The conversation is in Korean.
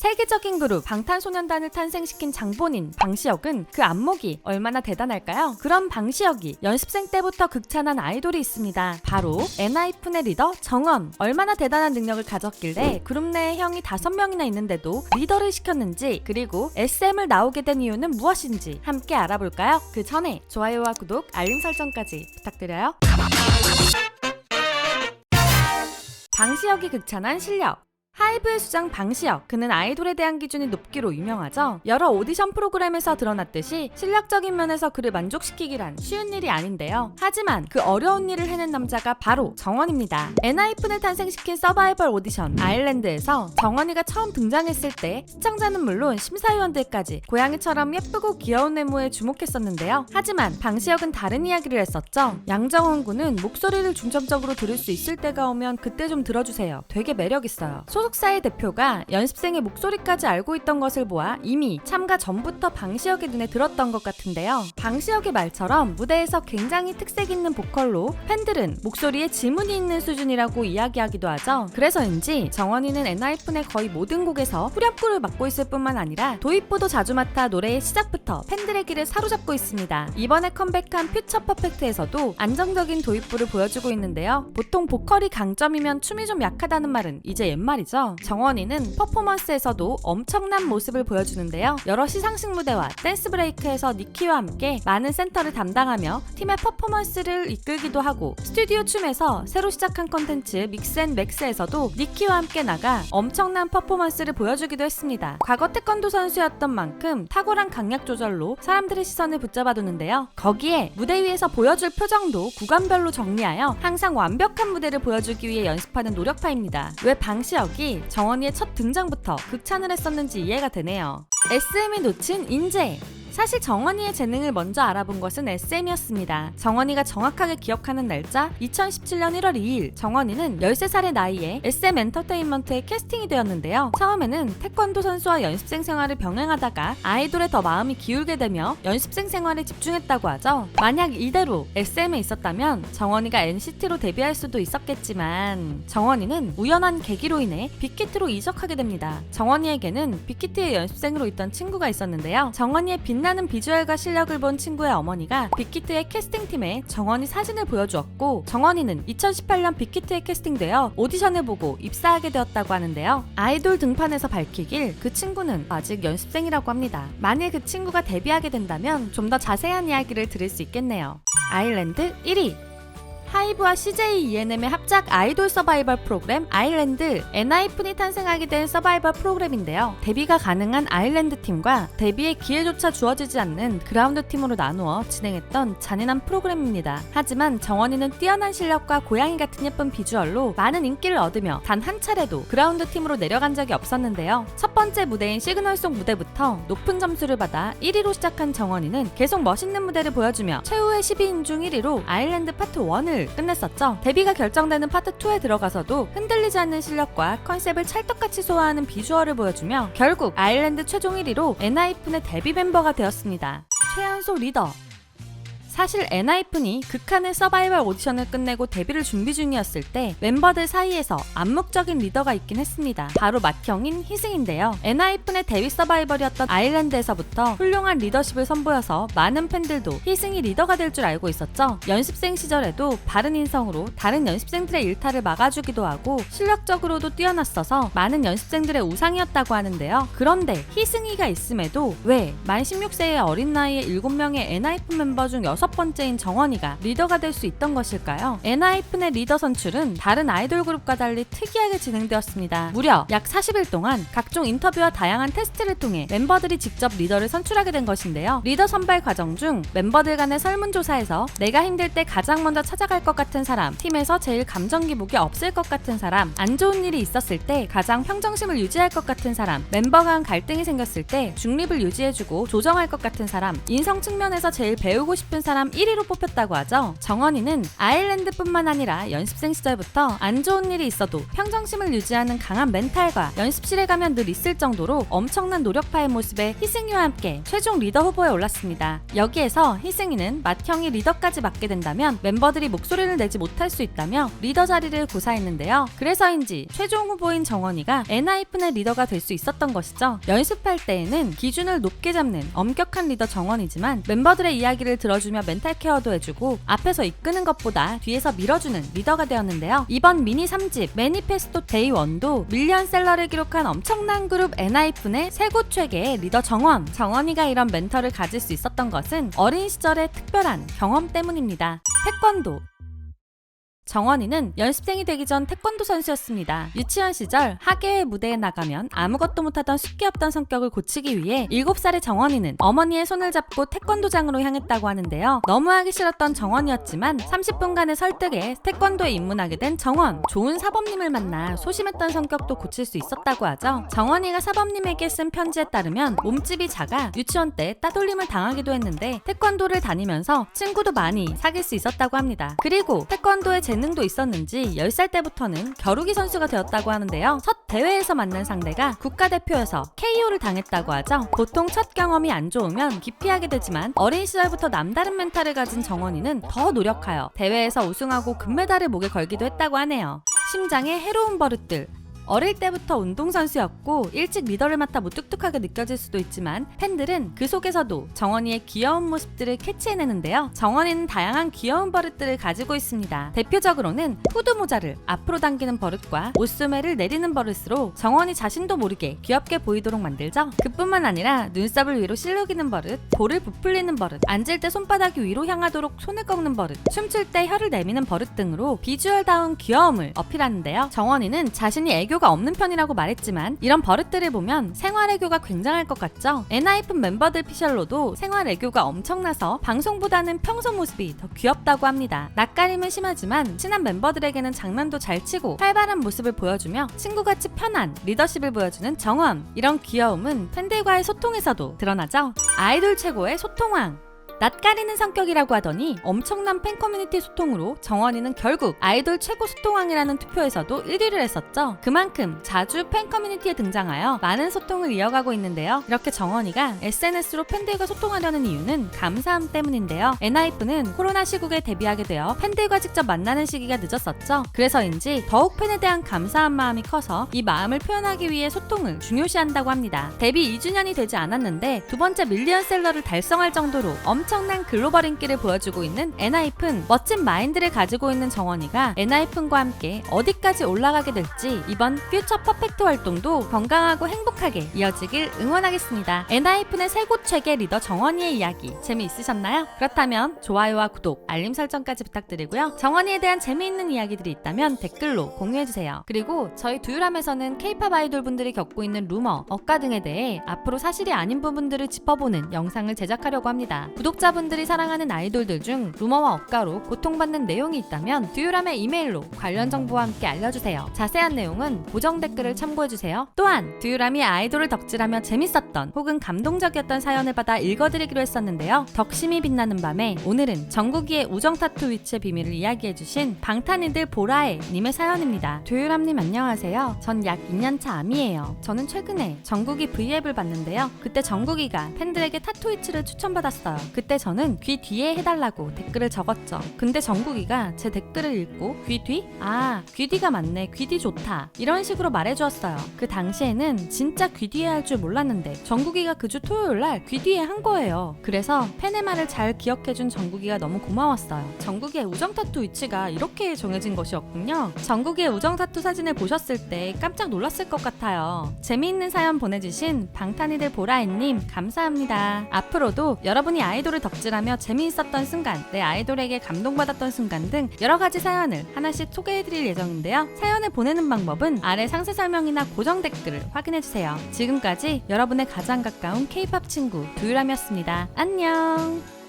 세계적인 그룹 방탄소년단을 탄생시킨 장본인 방시혁은 그 안목이 얼마나 대단할까요? 그런 방시혁이 연습생 때부터 극찬한 아이돌이 있습니다. 바로 엔하이픈의 리더 정원. 얼마나 대단한 능력을 가졌길래 그룹 내에 형이 5명이나 있는데도 리더를 시켰는지, 그리고 SM을 나오게 된 이유는 무엇인지 함께 알아볼까요? 그 전에 좋아요와 구독, 알림 설정까지 부탁드려요. 방시혁이 극찬한 실력. 하이브의 수장 방시혁, 그는 아이돌에 대한 기준이 높기로 유명하죠. 여러 오디션 프로그램에서 드러났듯이 실력적인 면에서 그를 만족시키기란 쉬운 일이 아닌데요. 하지만 그 어려운 일을 해낸 남자가 바로 정원입니다. 엔하이픈을 탄생시킨 서바이벌 오디션 아일랜드에서 정원이가 처음 등장했을 때 시청자는 물론 심사위원들까지 고양이처럼 예쁘고 귀여운 외모에 주목했었는데요. 하지만 방시혁은 다른 이야기를 했었죠. 양정원 군은 목소리를 중점적으로 들을 수 있을 때가 오면 그때 좀 들어주세요. 되게 매력있어요. 소속사의 대표가 연습생의 목소리까지 알고 있던 것을 보아 이미 참가 전부터 방시혁의 눈에 들었던 것 같은데요. 방시혁의 말처럼 무대에서 굉장히 특색 있는 보컬로 팬들은 목소리에 지문이 있는 수준이라고 이야기하기도 하죠. 그래서인지 정원이는 엔하이픈의 거의 모든 곡에서 후렴구를 맡고 있을 뿐만 아니라 도입부도 자주 맡아 노래의 시작부터 팬들의 귀를 사로잡고 있습니다. 이번에 컴백한 퓨처 퍼펙트에서도 안정적인 도입부를 보여주고 있는데요. 보통 보컬이 강점이면 춤이 좀 약하다는 말은 이제 옛말이죠. 정원이는 퍼포먼스에서도 엄청난 모습을 보여주는데요. 여러 시상식 무대와 댄스 브레이크에서 니키와 함께 많은 센터를 담당하며 팀의 퍼포먼스를 이끌기도 하고, 스튜디오 춤에서 새로 시작한 컨텐츠 믹스앤맥스에서도 니키와 함께 나가 엄청난 퍼포먼스를 보여주기도 했습니다. 과거 태권도 선수였던 만큼 탁월한 강약 조절로 사람들의 시선을 붙잡아두는데요. 거기에 무대 위에서 보여줄 표정도 구간별로 정리하여 항상 완벽한 무대를 보여주기 위해 연습하는 노력파입니다. 왜 방시혁이 정원이의 첫 등장부터 극찬을 했었는지 이해가 되네요. SM이 놓친 인재. 사실 정원이의 재능을 먼저 알아본 것은 SM이었습니다. 정원이가 정확하게 기억하는 날짜 2017년 1월 2일 정원이는 13살의 나이에 SM 엔터테인먼트에 캐스팅이 되었는데요. 처음에는 태권도 선수와 연습생 생활을 병행하다가 아이돌에 더 마음이 기울게 되며 연습생 생활에 집중했다고 하죠. 만약 이대로 SM에 있었다면 정원이가 NCT로 데뷔할 수도 있었겠지만 정원이는 우연한 계기로 인해 빅히트로 이적하게 됩니다. 정원이에게는 빅히트의 연습생으로 있던 친구가 있었는데요. 정원이의 빛나는 비주얼과 실력을 본 친구의 어머니가 빅히트의 캐스팅팀에 정원이 사진을 보여주었고, 정원이는 2018년 빅히트에 캐스팅되어 오디션을 보고 입사하게 되었다고 하는데요. 아이돌 등판에서 밝히길 그 친구는 아직 연습생이라고 합니다. 만일 그 친구가 데뷔하게 된다면 좀 더 자세한 이야기를 들을 수 있겠네요. 아일랜드 1위. 하이브와 CJ ENM의 합작 아이돌 서바이벌 프로그램 아일랜드. 엔하이픈이 탄생하게 된 서바이벌 프로그램인데요. 데뷔가 가능한 아일랜드 팀과 데뷔의 기회조차 주어지지 않는 그라운드 팀으로 나누어 진행했던 잔인한 프로그램입니다. 하지만 정원이는 뛰어난 실력과 고양이 같은 예쁜 비주얼로 많은 인기를 얻으며 단 한 차례도 그라운드 팀으로 내려간 적이 없었는데요. 첫 번째 무대인 시그널송 무대부터 높은 점수를 받아 1위로 시작한 정원이는 계속 멋있는 무대를 보여주며 최후의 12인 중 1위로 아일랜드 파트 1을 끝냈었죠. 데뷔가 결정되는 파트 2에 들어가서도 흔들리지 않는 실력과 컨셉을 찰떡같이 소화하는 비주얼을 보여주며 결국 아일랜드 최종 1위로 엔하이픈의 데뷔 멤버가 되었습니다. 최연소 리더. 사실 엔하이픈이 극한의 서바이벌 오디션을 끝내고 데뷔를 준비 중이었을 때 멤버들 사이에서 암묵적인 리더가 있긴 했습니다. 바로 맏형인 희승인데요. 엔하이픈의 데뷔 서바이벌이었던 아일랜드에서부터 훌륭한 리더십을 선보여서 많은 팬들도 희승이 리더가 될 줄 알고 있었죠. 연습생 시절에도 바른 인성으로 다른 연습생들의 일탈을 막아주기도 하고 실력적으로도 뛰어났어서 많은 연습생들의 우상이었다고 하는데요. 그런데 희승이가 있음에도 왜 만 16세의 어린 나이에 7명의 엔하이픈 멤버 중 6번째인 정원이가 리더가 될 수 있던 것일까요? 엔하이픈의 리더 선출은 다른 아이돌 그룹과 달리 특이하게 진행되었습니다. 무려 약 40일 동안 각종 인터뷰와 다양한 테스트를 통해 멤버들이 직접 리더를 선출하게 된 것인데요. 리더 선발 과정 중 멤버들 간의 설문조사에서 내가 힘들 때 가장 먼저 찾아갈 것 같은 사람, 팀에서 제일 감정 기복이 없을 것 같은 사람, 안 좋은 일이 있었을 때 가장 평정심을 유지할 것 같은 사람, 멤버 간 갈등이 생겼을 때 중립을 유지해주고 조정할 것 같은 사람, 인성 측면에서 제일 배우고 싶은 사람 사람 1위로 뽑혔다고 하죠. 정원이는 아일랜드뿐만 아니라 연습생 시절부터 안 좋은 일이 있어도 평정심을 유지하는 강한 멘탈과 연습실에 가면 늘 있을 정도로 엄청난 노력파의 모습에 희승이와 함께 최종 리더 후보에 올랐습니다. 여기에서 희승이는 맏형이 리더까지 맡게 된다면 멤버들이 목소리를 내지 못할 수 있다며 리더 자리를 고사했는데요. 그래서인지 최종 후보인 정원이가 엔하이픈의 리더가 될 수 있었던 것이죠. 연습할 때에는 기준을 높게 잡는 엄격한 리더 정원이지만 멤버들의 이야기를 들어주며 멘탈 케어도 해주고 앞에서 이끄는 것보다 뒤에서 밀어주는 리더가 되었는데요. 이번 미니 3집 매니페스토 데이 1도 밀리언셀러를 기록한 엄청난 그룹 엔하이픈의 최고 최계의 리더 정원이가 이런 멘터를 가질 수 있었던 것은 어린 시절의 특별한 경험 때문입니다. 태권도 정원이는 연습생이 되기 전 태권도 선수였습니다. 유치원 시절 하계회 무대에 나가면 아무것도 못하던 숫기 없던 성격을 고치기 위해 7살의 정원이는 어머니의 손을 잡고 태권도장으로 향했다고 하는데요. 너무 하기 싫었던 정원이었지만 30분간의 설득에 태권도에 입문하게 된 정원. 좋은 사범님을 만나 소심했던 성격도 고칠 수 있었다고 하죠. 정원이가 사범님에게 쓴 편지에 따르면 몸집이 작아 유치원 때 따돌림을 당하기도 했는데 태권도를 다니면서 친구도 많이 사귈 수 있었다고 합니다. 그리고 태권도에 재능도 있었는지 10살 때부터는 겨루기 선수가 되었다고 하는데요. 첫 대회에서 만난 상대가 국가대표여서 KO를 당했다고 하죠. 보통 첫 경험이 안 좋으면 기피하게 되지만 어린 시절부터 남다른 멘탈을 가진 정원이는 더 노력하여 대회에서 우승하고 금메달을 목에 걸기도 했다고 하네요. 심장에 해로운 버릇들. 어릴 때부터 운동선수였고 일찍 리더를 맡아 무뚝뚝하게 느껴질 수도 있지만 팬들은 그 속에서도 정원이의 귀여운 모습들을 캐치해내는데요. 정원이는 다양한 귀여운 버릇들을 가지고 있습니다. 대표적으로는 후드 모자를 앞으로 당기는 버릇과 옷소매를 내리는 버릇으로 정원이 자신도 모르게 귀엽게 보이도록 만들죠. 그뿐만 아니라 눈썹을 위로 실룩이는 버릇, 볼을 부풀리는 버릇, 앉을 때 손바닥이 위로 향하도록 손을 꺾는 버릇, 춤출 때 혀를 내미는 버릇 등으로 비주얼다운 귀여움을 어필하는데요. 정원이는 자신이 애교가 없는 편이라고 말했지만 이런 버릇들을 보면 생활 애교가 굉장할 것 같죠? 엔하이픈 멤버들 피셜로도 생활 애교가 엄청나서 방송보다는 평소 모습이 더 귀엽다고 합니다. 낯가림은 심하지만 친한 멤버들에게는 장난도 잘 치고 활발한 모습을 보여주며 친구같이 편한 리더십을 보여주는 정원. 이런 귀여움은 팬들과의 소통에서도 드러나죠? 아이돌 최고의 소통왕. 낯가리는 성격이라고 하더니 엄청난 팬 커뮤니티 소통으로 정원이는 결국 아이돌 최고 소통왕이라는 투표에서도 1위를 했었죠. 그만큼 자주 팬 커뮤니티에 등장하여 많은 소통을 이어가고 있는데요. 이렇게 정원이가 SNS로 팬들과 소통하려는 이유는 감사함 때문인데요. 엔하이픈은 코로나 시국에 데뷔하게 되어 팬들과 직접 만나는 시기가 늦었었죠. 그래서인지 더욱 팬에 대한 감사한 마음이 커서 이 마음을 표현하기 위해 소통을 중요시한다고 합니다. 데뷔 2주년이 되지 않았는데 두 번째 밀리언셀러를 달성할 정도로 엄청난 글로벌 인기를 보여주고 있는 엔하이픈. 멋진 마인드를 가지고 있는 정원이가 엔하이픈과 함께 어디까지 올라가게 될지 이번 퓨처 퍼펙트 활동도 건강하고 행복하게 이어지길 응원하겠습니다. 엔하이픈의 최고 최계 리더 정원이의 이야기 재미있으셨나요? 그렇다면 좋아요와 구독, 알림 설정까지 부탁드리고요. 정원이에 대한 재미있는 이야기들이 있다면 댓글로 공유해주세요. 그리고 저희 두유람에서는 K-POP 아이돌 분들이 겪고 있는 루머, 억까 등에 대해 앞으로 사실이 아닌 부분들을 짚어보는 영상을 제작하려고 합니다. 구독자분들이 사랑하는 아이돌들 중 루머와 억까로 고통받는 내용이 있다면 두유람의 이메일로 관련 정보와 함께 알려주세요. 자세한 내용은 고정 댓글을 참고해주세요. 또한 두유람이 아이돌을 덕질하며 재밌었던 혹은 감동적이었던 사연을 받아 읽어드리기로 했었는데요. 덕심이 빛나는 밤에 오늘은 정국이의 우정 타투 위치의 비밀을 이야기해주신 방탄이들 보라에 님의 사연입니다. 두유람님 안녕하세요. 전 약 2년차 아미예요. 저는 최근에 정국이 V앱을 봤는데요. 그때 정국이가 팬들에게 타투 위치를 추천받았어요. 그때 저는 귀 뒤에 해달라고 댓글을 적었죠. 근데 정국이가 제 댓글을 읽고 귀 뒤? 아, 귀 뒤가 맞네. 귀 뒤 좋다. 이런 식으로 말해주었어요. 그 당시에는 진짜 귀 뒤에 할 줄 몰랐는데 정국이가 그 주 토요일날 귀 뒤에 한 거예요. 그래서 팬의 말을 잘 기억해준 정국이가 너무 고마웠어요. 정국이의 우정 타투 위치가 이렇게 정해진 것이었군요. 정국이의 우정 타투 사진을 보셨을 때 깜짝 놀랐을 것 같아요. 재미있는 사연 보내주신 방탄이들 보라애님 감사합니다. 앞으로도 여러분이 아이돌을 덕질하며 재미있었던 순간, 내 아이돌에게 감동받았던 순간 등 여러가지 사연을 하나씩 소개해드릴 예정인데요. 사연을 보내는 방법은 아래 상세 설명이나 고정 댓글을 확인해주세요. 지금까지 여러분의 가장 가까운 K-POP 친구 두유람이었습니다. 안녕.